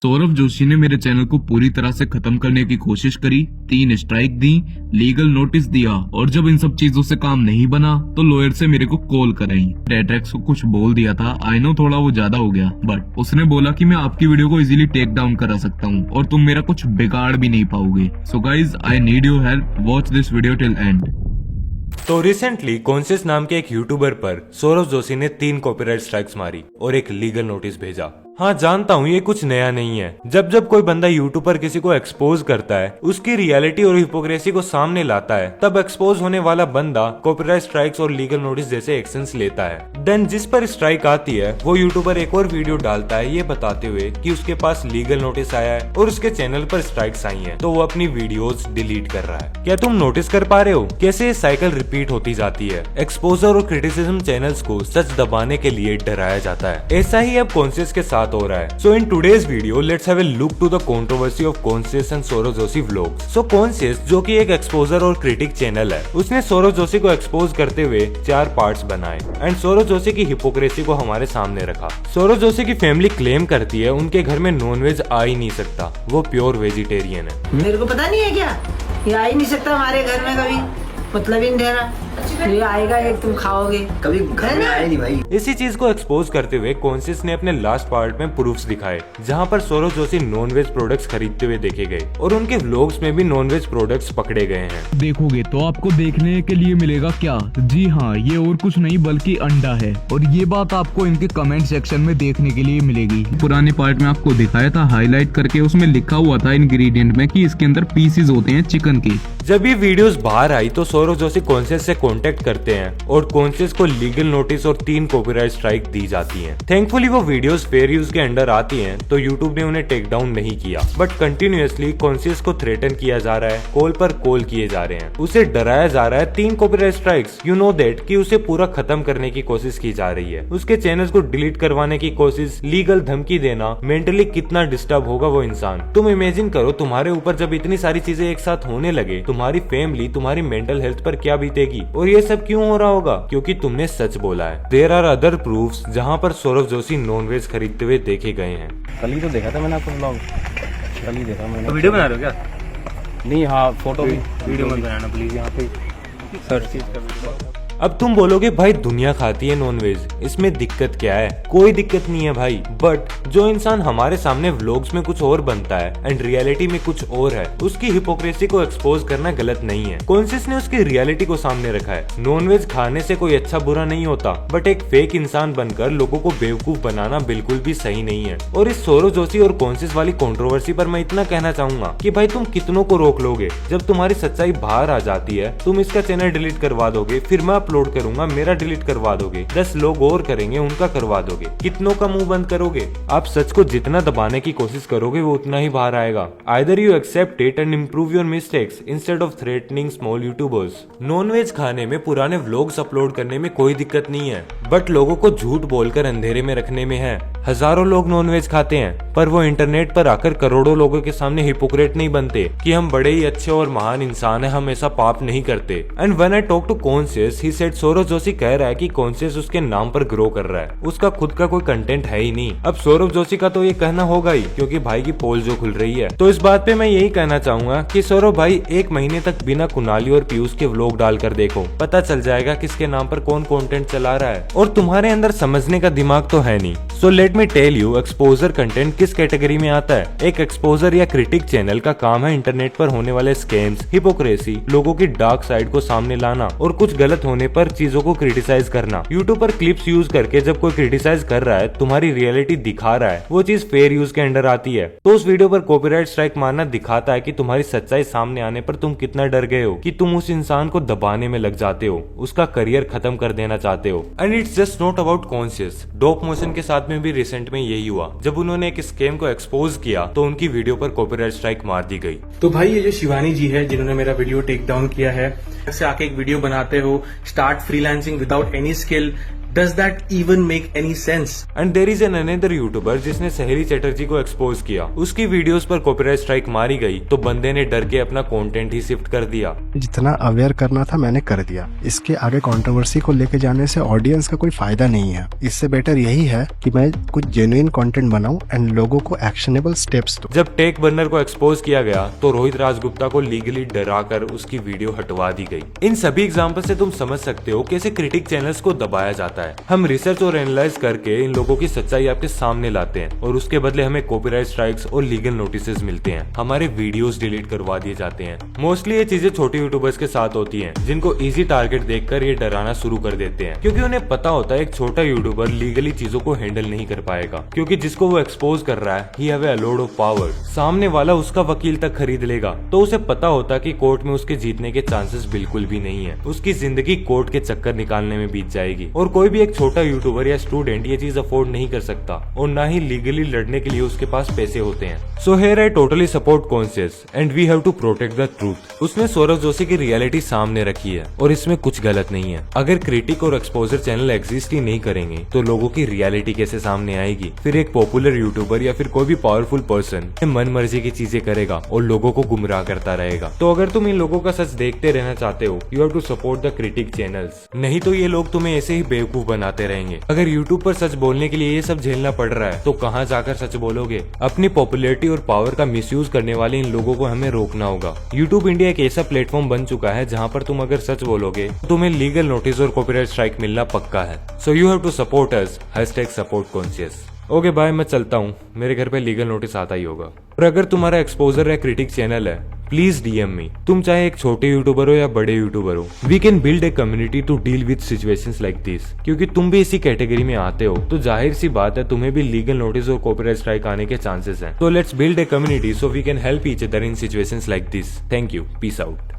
सौरभ जोशी ने मेरे चैनल को पूरी तरह से खत्म करने की कोशिश करी, 3 स्ट्राइक दी, लीगल नोटिस दिया और जब इन सब चीजों से काम नहीं बना तो लॉयर से मेरे को कॉल कराई। डेट्रेक्स को कुछ बोल दिया था, आई नो थोड़ा वो ज्यादा हो गया, बट उसने बोला कि मैं आपकी वीडियो को इजीली टेक डाउन करा सकता हूँ और तुम मेरा कुछ बिगाड़ भी नहीं पाओगे। So guys, I need your help, watch this video till and. तो रिसेंटली कॉन्शियस नाम के एक यूट्यूबर पर सौरभ जोशी ने 3 कॉपीराइट स्ट्राइक्स मारी और एक लीगल नोटिस भेजा। हाँ, जानता हूँ ये कुछ नया नहीं है। जब जब कोई बंदा यूट्यूब पर किसी को एक्सपोज करता है, उसकी रियलिटी और हिपोक्रेसी को सामने लाता है, तब एक्सपोज होने वाला बंदा कॉपीराइट स्ट्राइक्स और लीगल नोटिस जैसे एक्शंस लेता है। देन जिस पर स्ट्राइक आती है वो यूट्यूबर एक और वीडियो डालता है ये बताते हुए कि उसके पास लीगल नोटिस आया है और उसके चैनल पर स्ट्राइक्स आई हैं, तो वो अपनी वीडियोस डिलीट कर रहा है। क्या तुम नोटिस कर पा रहे हो कैसे ये साइकिल रिपीट होती जाती है? एक्सपोजर और क्रिटिसिज्म चैनल्स को सच दबाने के लिए डराया जाता है। ऐसा ही अब कॉन्शियस के साथ हो रहा है। So in today's video, let's have a look to the controversy of Conscious and Saurabh Joshi vlogs. So Conscious, जो कि एक एक्सपोजर और क्रिटिक चैनल है, उसने सौरभ जोशी को एक्सपोज करते हुए 4 पार्ट्स बनाए एंड सौरभ जोशी की हिपोक्रेसी को हमारे सामने रखा। सौरभ जोशी की फैमिली क्लेम करती है उनके घर में नॉनवेज आ ही नहीं सकता, वो प्योर वेजिटेरियन है। मेरे को पता नहीं है क्या, ये आ ही नहीं सकता हमारे घर में कभी, मतलब ही नहीं दे रहा। ये आएगा एक तुम खाओगे, कभी घर में आए नहीं भाई। इसी चीज को एक्सपोज करते हुए कॉन्शियस ने अपने लास्ट पार्ट में प्रूफ्स दिखाए, जहां पर सौरभ जोशी नॉनवेज प्रोडक्ट्स खरीदते हुए देखे गए और उनके व्लॉग्स में भी नॉनवेज प्रोडक्ट्स पकड़े गए हैं। देखोगे तो आपको देखने के लिए मिलेगा क्या? जी हाँ, ये और कुछ नहीं बल्कि अंडा है और ये बात आपको इनके कमेंट सेक्शन में देखने के लिए मिलेगी। पुराने पार्ट में आपको दिखाया था हाईलाइट करके, उसमें लिखा हुआ था इंग्रेडिएंट में कि इसके अंदर पीसेस होते हैं चिकन के। जब ये वीडियोस बाहर आई तो सौरभ जोशी कॉन्शियस से कांटेक्ट करते हैं और कॉन्शियस को लीगल नोटिस और 3 कॉपीराइट स्ट्राइक दी जाती हैं। थैंकफुली वो वीडियोस फेयर यूज के अंडर आती हैं, तो यूट्यूब ने उन्हें टेक डाउन नहीं किया, बट कंटिन्यूअसली कॉन्शियस को थ्रेटन किया जा रहा है, कॉल पर कॉल किए जा रहे हैं, उसे डराया जा रहा है 3 copyright strikes, you know that, कि उसे पूरा खत्म करने की कोशिश की जा रही है, उसके चैनल्स को डिलीट करवाने की कोशिश, लीगल धमकी देना। मेंटली कितना डिस्टर्ब होगा वो इंसान। तुम इमेजिन करो तुम्हारे ऊपर जब इतनी सारी चीजें एक साथ होने लगे, तुम्हारी फैमिली, तुम्हारी मेंटल हेल्थ पर क्या बीतेगी। और ये सब क्यों हो रहा होगा? क्योंकि तुमने सच बोला है। देयर आर अदर प्रूफ्स जहां पर सौरभ जोशी नॉनवेज खरीदते हुए देखे गए हैं। कल ही तो देखा था मैंने आपको ब्लॉग, कल ही देखा मैंने। तो वीडियो बना रहे हो क्या? नहीं, हाँ फोटो भी। वीडियो मत बनाना प्लीज, यहाँ पे सर्च चीज का वीडियो। अब तुम बोलोगे भाई दुनिया खाती है नॉनवेज, इसमें दिक्कत क्या है? कोई दिक्कत नहीं है भाई, बट जो इंसान हमारे सामने व्लॉग्स में कुछ और बनता है एंड रियलिटी में कुछ और है, उसकी हिपोक्रेसी को एक्सपोज करना गलत नहीं है। कॉन्शियस ने उसकी रियलिटी को सामने रखा है। नॉनवेज खाने से कोई अच्छा बुरा नहीं होता, बट एक फेक इंसान बनकर लोगों को बेवकूफ बनाना बिल्कुल भी सही नहीं है। और इस सौरभ जोशी और कॉन्शियस वाली कंट्रोवर्सी पर मैं इतना कहना चाहूंगा कि भाई तुम कितनों को रोक लोगे? जब तुम्हारी सच्चाई बाहर आ जाती है, तुम इसका चैनल डिलीट करवा दोगे, फिर मैं अपलोड करूंगा, मेरा डिलीट करवा दोगे, 10 लोग और करेंगे, उनका करवा दोगे। कितनों का मुंह बंद करोगे? आप सच को जितना दबाने की कोशिश करोगे वो उतना ही बाहर आएगा। Either you accept it and improve your mistakes instead of threatening small YouTubers. Non veg खाने में, पुराने व्लॉग्स अपलोड करने में कोई दिक्कत नहीं है, बट लोगों को झूठ बोलकर अंधेरे में रखने में है। हजारों लोग नॉनवेज खाते हैं, पर वो इंटरनेट पर आकर करोड़ों लोगों के सामने हिपोक्रेट नहीं बनते कि हम बड़े ही अच्छे और महान इंसान हैं, हम ऐसा पाप नहीं करते। And when I talk to Conscious, he said Saurabh Joshi कह रहा है कि कॉन्शियस उसके नाम पर ग्रो कर रहा है, उसका खुद का कोई कंटेंट है ही नहीं। अब सौरभ जोशी का तो ये कहना होगा ही, क्योंकि भाई की पोल जो खुल रही है। तो इस बात पे मैं यही कहना चाहूंगा कि सौरभ भाई 1 महीने तक बिना कुणाली और पीयूष के व्लॉग डालकर देखो, पता चल जाएगा किसके नाम पर कौन कंटेंट चला रहा है। और तुम्हारे अंदर समझने का दिमाग तो है नहीं। So let me tell you, exposure content किस कैटेगरी में आता है? एक एक्सपोजर या क्रिटिक चैनल का काम है इंटरनेट पर होने वाले स्कैम्स, हिपोक्रेसी, लोगों की डार्क साइड को सामने लाना और कुछ गलत होने पर चीजों को क्रिटिसाइज करना। यूट्यूब पर क्लिप्स यूज करके जब कोई क्रिटिसाइज कर रहा है, तुम्हारी रियलिटी दिखा रहा है, वो चीज फेयर यूज के अंडर आती है, तो उस वीडियो पर कॉपीराइट स्ट्राइक मारना दिखाता है कि तुम्हारी सच्चाई सामने आने पर तुम कितना डर गए हो, कि तुम उस इंसान को दबाने में लग जाते हो, उसका करियर खत्म कर देना चाहते हो। And it's just not about conscious. Dope motion के साथ में भी रिसेंट में यही हुआ। जब उन्होंने एक स्कैम को एक्सपोज किया तो उनकी वीडियो पर कॉपीराइट स्ट्राइक मार दी गई। तो भाई ये जो शिवानी जी है जिन्होंने मेरा वीडियो टेक डाउन किया है, से आके एक वीडियो बनाते हो, start freelancing without any skill, Does that even make any sense? And there is an another YouTuber जिसने सहेली चटर्जी को एक्सपोज किया। उसकी वीडियोस पर कॉपीराइट स्ट्राइक मारी गई तो बंदे ने डर के अपना कंटेंट ही शिफ्ट कर दिया। जितना अवेयर करना था मैंने कर दिया। इसके आगे कंट्रोवर्सी को लेके जाने से ऑडियंस का कोई फायदा नहीं है। इससे बेटर यही है कि मैं कुछ जेन्युइन कंटेंट बनाऊं एंड लोगों को एक्शनेबल स्टेप्स दूं। जब टेक बर्नर को एक्सपोज किया गया तो रोहित राजगुप्ता को लीगली डराकर उसकी वीडियो हटवा दी गई। इन सभी एग्जाम्पल से तुम समझ सकते हो कैसे क्रिटिक चैनल्स को दबाया जाता है। हम रिसर्च और एनालाइज करके इन लोगों की सच्चाई आपके सामने लाते हैं और उसके बदले हमें कॉपीराइट स्ट्राइक्स और लीगल नोटिसेस मिलते हैं। हमारे वीडियोस डिलीट करवा दिए जाते हैं। मोस्टली ये चीजें छोटे यूट्यूबर्स के साथ होती हैं, जिनको इजी टारगेट देखकर ये डराना शुरू कर देते हैं, क्योंकि उन्हें पता होता है एक छोटा यूट्यूबर लीगली चीजों को हैंडल नहीं कर पाएगा, क्योंकि जिसको वो एक्सपोज कर रहा है he have a lot of power. सामने वाला उसका वकील तक खरीद लेगा, तो उसे पता होता कि कोर्ट में उसके जीतने के चांसेस बिल्कुल भी नहीं है। उसकी जिंदगी कोर्ट के चक्कर निकालने में बीत जाएगी और कोई भी एक छोटा यूट्यूबर या स्टूडेंट ये चीज अफोर्ड नहीं कर सकता और ना ही लीगली लड़ने के लिए उसके पास पैसे होते हैं। So here I totally support Conscious and we have to protect the truth. उसने सौरव जोशी की रियलिटी सामने रखी है और इसमें कुछ गलत नहीं है। अगर क्रिटिक और एक्सपोजर चैनल एग्जिस्ट ही नहीं करेंगे तो लोगों की रियलिटी कैसे सामने आएगी? फिर एक पॉपुलर यूट्यूबर या फिर कोई भी पावरफुल पर्सन मन मर्जी की चीजें करेगा और लोगों को गुमराह करता रहेगा। तो अगर तुम इन लोगों का सच देखते रहना चाहते हो, you have to support the critic channels, नहीं तो ये लोग तुम्हें ऐसे ही बेवकूफ बनाते रहेंगे। अगर यूट्यूब पर सच बोलने के लिए ये सब झेलना पड़ रहा है तो कहाँ जाकर सच बोलोगे? अपनी पॉपुलैरिटी और पावर का मिसयूज करने वाले इन लोगों को हमें रोकना होगा। यूट्यूब इंडिया एक ऐसा प्लेटफॉर्म बन चुका है जहाँ पर तुम अगर सच बोलोगे तो तुम्हें लीगल नोटिस और कॉपीराइट स्ट्राइक मिलना पक्का है। So you have to support us, #support okay bye, मैं चलता हूँ, मेरे घर पे लीगल नोटिस आता ही होगा। और अगर तुम्हारा एक्सपोजर या क्रिटिक चैनल है, प्लीज डीएम मी। तुम चाहे एक छोटे यूट्यूबर हो या बड़े यूट्यूबर हो, we can build a community to deal with situations like this. क्योंकि तुम भी इसी कैटेगरी में आते हो तो जाहिर सी बात है तुम्हें भी लीगल नोटिस और कॉपीराइट स्ट्राइक आने के चांसेस हैं। तो let's build a community so we can help each other in situations like this. Thank you, peace out.